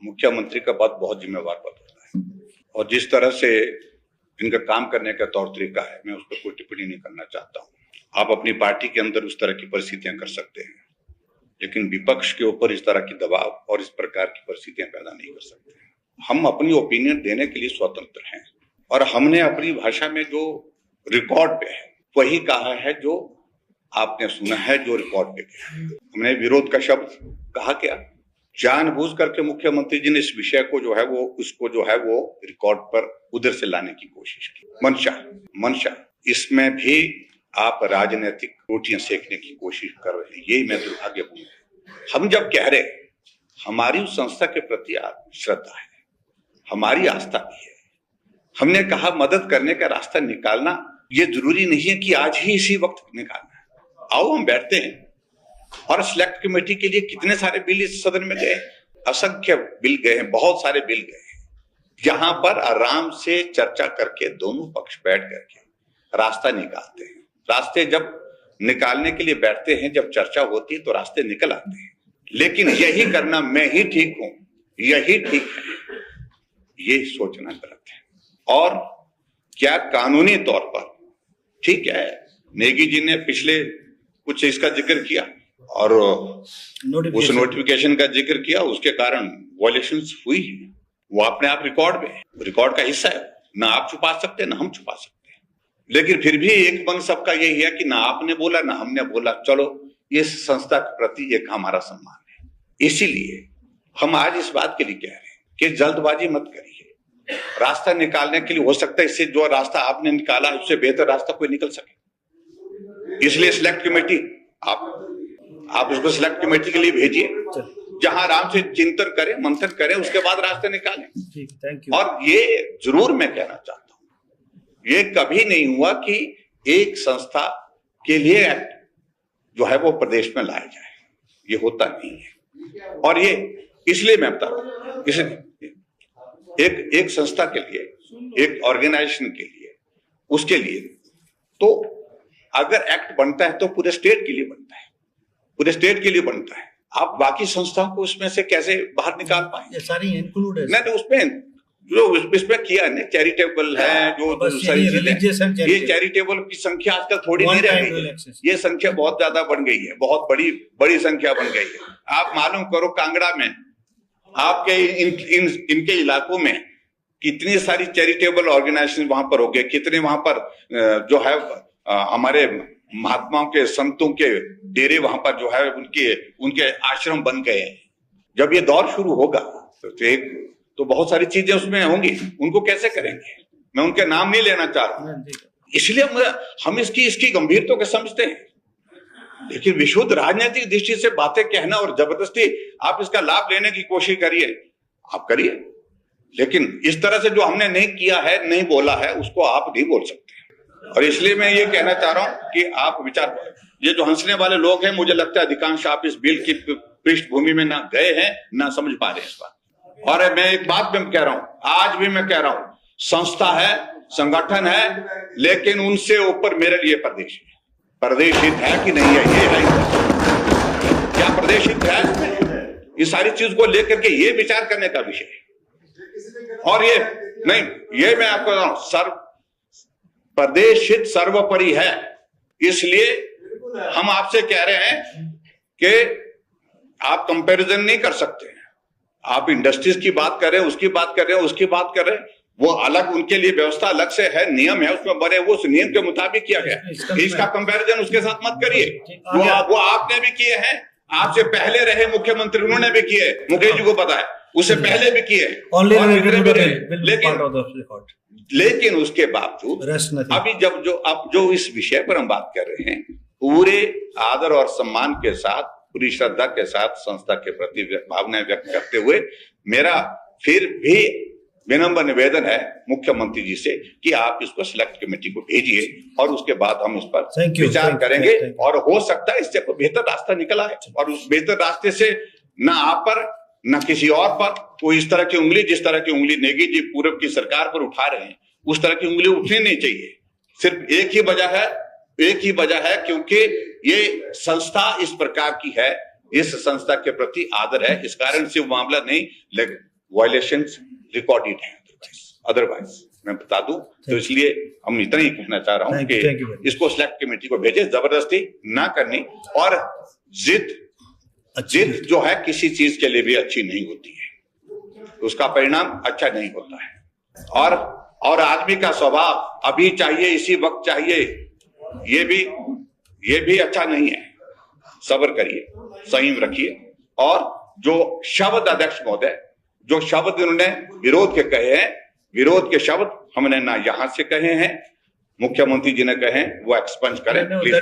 मुख्यमंत्री का पद बहुत जिम्मेवार पद होता है और जिस तरह से इनका काम करने का तौर तरीका है, मैं उस पर कोई टिप्पणी नहीं करना चाहता हूँ। आप अपनी पार्टी के अंदर उस तरह की परिस्थितियां कर सकते हैं, लेकिन विपक्ष के ऊपर इस तरह की दबाव और इस प्रकार की परिस्थितियां पैदा नहीं कर सकते। हम अपनी ओपिनियन देने के लिए स्वतंत्र हैं और हमने अपनी भाषा में जो रिकॉर्ड पे है वही कहा है जो आपने सुना है, जो रिकॉर्ड पे है। हमने विरोध का शब्द कहा क्या? जानबूझ करके मुख्यमंत्री जी ने इस विषय को जो है वो रिकॉर्ड पर उधर से लाने की कोशिश की। मंशा इसमें भी आप राजनीतिक रोटियां सेकने की कोशिश कर रहे हैं, यही मैं दुर्भाग्यपूर्ण है। हम जब कह रहे हमारी उस संस्था के प्रति श्रद्धा है, हमारी आस्था भी है, हमने कहा मदद करने का रास्ता निकालना ये जरूरी नहीं है कि आज ही इसी वक्त निकालना है। आओ हम बैठते हैं। और सिलेक्ट कमेटी के लिए कितने सारे बिल इस सदन में गए, असंख्य बिल गए हैं, बहुत सारे बिल गए हैं। यहां पर आराम से चर्चा करके दोनों पक्ष बैठ करके रास्ता निकालते हैं। रास्ते जब निकालने के लिए बैठते हैं, जब चर्चा होती है तो रास्ते निकल आते हैं। लेकिन यही करना मैं ही ठीक हूं, यही ठीक है, ये सोचना गलत है। और क्या कानूनी तौर पर ठीक है, नेगी जी ने पिछले कुछ इसका जिक्र किया और उस नोटिफिकेशन का जिक्र किया, उसके कारण वॉयलेशंस हुई है, वो अपने आप रिकॉर्ड का हिस्सा है। ना आप छुपा सकते ना हम छुपा सकते, लेकिन फिर भी एक मन सबका यही है कि ना आपने बोला ना हमने बोला, चलो इस संस्था के प्रति एक हमारा सम्मान है। इसीलिए हम आज इस बात के लिए कह रहे हैं कि जल्दबाजी मत करिए। रास्ता निकालने के लिए हो सकता है इससे जो रास्ता आपने निकाला है उससे बेहतर रास्ता कोई निकल सके। इसलिए सिलेक्ट कमेटी आप उसको सिलेक्ट कमेटी के लिए भेजिए, जहां आराम से चिंतन करें, मंथन करें, उसके बाद रास्ते निकालें। Thank you. और ये जरूर मैं कहना चाहता हूं, ये कभी नहीं हुआ कि एक संस्था के लिए एक्ट जो है वो प्रदेश में लाया जाए, ये होता नहीं है। और ये इसलिए मैं बता रहा हूं, इसलिए एक संस्था के लिए, एक ऑर्गेनाइजेशन के लिए, उसके लिए तो अगर एक्ट बनता है तो पूरे स्टेट के लिए बनता है, पूरे स्टेट के लिए बनता है। आप बाकी संस्थाओं को उसमें से कैसे बाहर निकाल पाएंगे? सारी इंक्लूड है। नहीं, उसमें जो इसमें किया है, चैरिटेबल है, जो सारी चीजें, ये चैरिटेबल की संख्या आजकल थोड़ी नहीं रह गई है, ये संख्या बहुत ज्यादा बन गई है, बहुत बड़ी संख्या बन गई है। आप मालूम करो कांगड़ा में, आपके इनके इलाकों में कितनी सारी चैरिटेबल ऑर्गेनाइजेशन वहां पर हो गए, कितने वहां पर जो है हमारे महात्माओं के, संतों के डेरे वहां पर जो है उनके आश्रम बन गए हैं। जब ये दौर शुरू होगा तो बहुत सारी चीजें उसमें होंगी, उनको कैसे करेंगे? मैं उनके नाम नहीं लेना चाह रहा, इसलिए हम इसकी गंभीरता को समझते हैं। लेकिन विशुद्ध राजनीतिक दृष्टि से बातें कहना और जबरदस्ती आप इसका लाभ लेने की कोशिश करिए, आप करिए, लेकिन इस तरह से जो हमने नहीं किया है, नहीं बोला है, उसको आप नहीं बोल सकते। और इसलिए मैं ये कहना चाह रहा हूं कि आप विचार, ये जो हंसने वाले लोग हैं, मुझे लगता है अधिकांश आप इस बिल की पृष्ठभूमि में ना गए हैं, ना समझ पा रहे हैं इस बात। और मैं एक बात मैं कह रहा हूं, आज भी मैं कह रहा हूं, संस्था है, संगठन है, लेकिन उनसे ऊपर मेरे लिए प्रदेश है। प्रदेश हित है कि नहीं है, ये है क्या प्रदेश हित है इसमें? ये सारी चीज को लेकर के ये विचार करने का विषय है। और ये नहीं, ये मैं आपको बता रहा हूं, प्रदेश हित सर्वोपरि है। इसलिए हम आपसे कह रहे हैं कि आप कंपैरिजन नहीं कर सकते हैं। आप इंडस्ट्रीज की बात कर रहे हैं, उसकी बात कर रहे हैं, उसकी बात कर रहे हैं, वो अलग, उनके लिए व्यवस्था अलग से है, नियम है उसमें बने, वो उस नियम के मुताबिक किया गया। इसका कंपैरिजन उसके साथ मत करिए। वो आपने भी किए हैं, आपसे पहले रहे मुख्यमंत्री, उन्होंने भी किए, मुकेश जी को पता है, उससे पहले भी किए, लेकिन उसके बावजूद अभी अब जो इस विषय पर हम बात कर रहे हैं, पूरे आदर और सम्मान के साथ, पूरी श्रद्धा के साथ संस्था के प्रति भावनाएं व्यक्त करते हुए मेरा फिर भी विनम्र निवेदन है मुख्यमंत्री जी से कि आप इसको सिलेक्ट कमेटी को भेजिए और उसके बाद हम इस पर विचार करेंगे। और हो सकता है इससे कोई बेहतर रास्ता निकल आए, और उस बेहतर रास्ते से ना आप पर ना किसी और पर कोई इस तरह की उंगली, जिस तरह की उंगली नेगी जी पूर्व की सरकार पर उठा रहे हैं, उस तरह की उंगली उठनी नहीं चाहिए। सिर्फ एक ही वजह है क्योंकि ये संस्था इस प्रकार की है, इस संस्था के प्रति आदर है, इस कारण से वो मामला नहीं वायलेशंस रिकॉर्डेड हैं अदरवाइज मैं बता दूं। तो इसलिए हम इतना ही कहना चाह रहा हूं Thank you very कि इसको सिलेक्ट कमेटी को भेजे, जबरदस्ती ना करनी। और जिद जो है किसी चीज के लिए भी अच्छी नहीं होती है, उसका परिणाम अच्छा नहीं होता है। और आदमी का स्वभाव अभी चाहिए, इसी वक्त चाहिए, ये भी अच्छा नहीं है। सब्र करिए, संयम रखिए। और जो शब्द अध्यक्ष महोदय, जो शब्द उन्होंने विरोध के कहे हैं, विरोध के शब्द हमने ना यहां से कहे हैं, मुख्यमंत्री जी ने कहे हैं, वो एक्सपंज करें प्लीज।